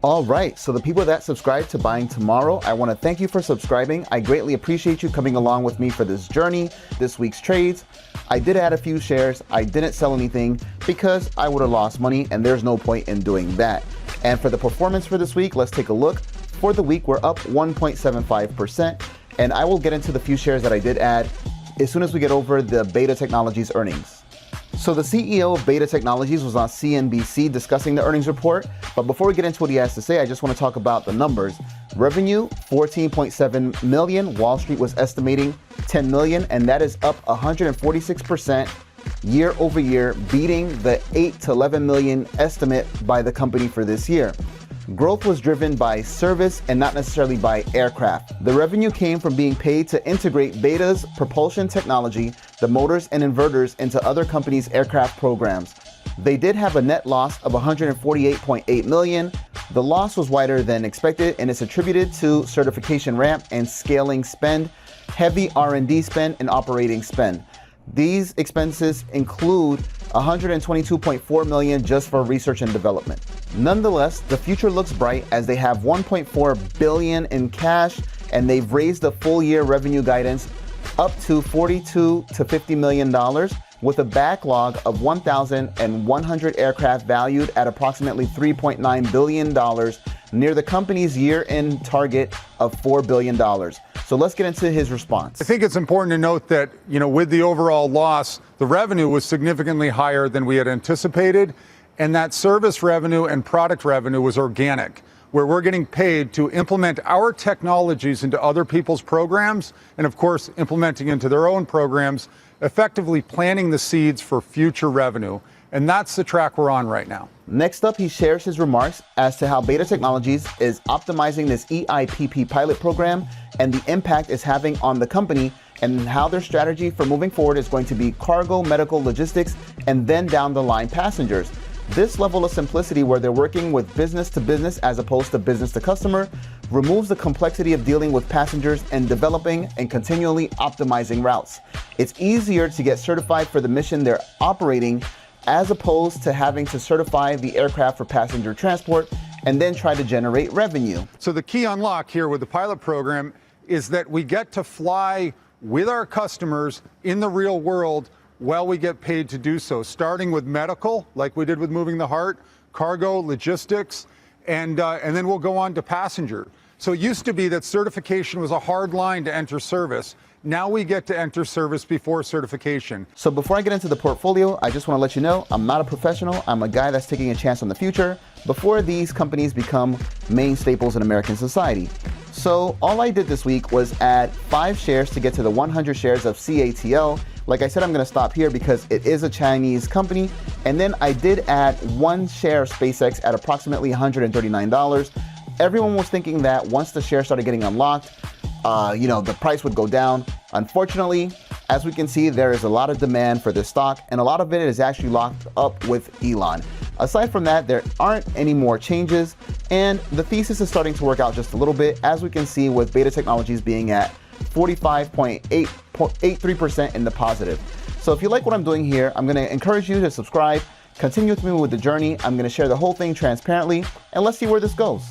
All right, so the people that subscribe to Buying Tomorrow, I want to thank you for subscribing. I greatly appreciate you coming along with me for this journey, this week's trades. I did add a few shares. I didn't sell anything because I would have lost money, and there's no point in doing that. And for the performance for this week, let's take a look. For the week, we're up 1.75%, and I will get into the few shares that I did add as soon as we get over the Beta Technologies earnings. So the CEO of Beta Technologies was on CNBC discussing the earnings report. But before we get into what he has to say, I just want to talk about the numbers. Revenue, 14.7 million. Wall Street was estimating 10 million, and that is up 146% year over year, beating the 8 to 11 million estimate by the company for this year. Growth was driven by service and not necessarily by aircraft. The revenue came from being paid to integrate Beta's propulsion technology, the motors and inverters, into other companies' aircraft programs. They did have a net loss of 148.8 million. The loss was wider than expected, and it's attributed to certification ramp and scaling spend, heavy R&D spend, and operating spend. These expenses include 122.4 million just for research and development. Nonetheless, the future looks bright as they have 1.4 billion in cash, and they've raised the full year revenue guidance up to 42 to 50 million dollars, with a backlog of 1,100 aircraft valued at approximately 3.9 billion dollars, near the company's year-end target of $4 billion. So let's get into his response. I think it's important to note that, with the overall loss, the revenue was significantly higher than we had anticipated, and that service revenue and product revenue was organic, where we're getting paid to implement our technologies into other people's programs, and of course, implementing into their own programs, effectively planting the seeds for future revenue. And that's the track we're on right now. Next up, he shares his remarks as to how Beta Technologies is optimizing this EIPP pilot program and the impact it's having on the company, and how their strategy for moving forward is going to be cargo, medical, logistics, and then down the line passengers. This level of simplicity, where they're working with business to business as opposed to business to customer, removes the complexity of dealing with passengers and developing and continually optimizing routes. It's easier to get certified for the mission they're operating, as opposed to having to certify the aircraft for passenger transport and then try to generate revenue. So the key unlock here with the pilot program is that we get to fly with our customers in the real world while we get paid to do so, starting with medical, like we did with moving the heart, cargo, logistics, and then we'll go on to passenger. So it used to be that certification was a hard line to enter service. Now we get to enter service before certification. So before I get into the portfolio, I just want to let you know I'm not a professional. I'm a guy that's taking a chance on the future before these companies become main staples in American society. So all I did this week was add 5 shares to get to the 100 shares of CATL. Like I said, I'm going to stop here because it is a Chinese company. And then I did add 1 share of SpaceX at approximately $139. Everyone was thinking that once the share started getting unlocked, the price would go down. Unfortunately, as we can see, there is a lot of demand for this stock, and a lot of it is actually locked up with Elon. Aside from that, there aren't any more changes, and the thesis is starting to work out just a little bit, as we can see with Beta Technologies being at 45.83% in the positive. So if you like what I'm doing here, I'm going to encourage you to subscribe, continue with me with the journey. I'm going to share the whole thing transparently, and let's see where this goes.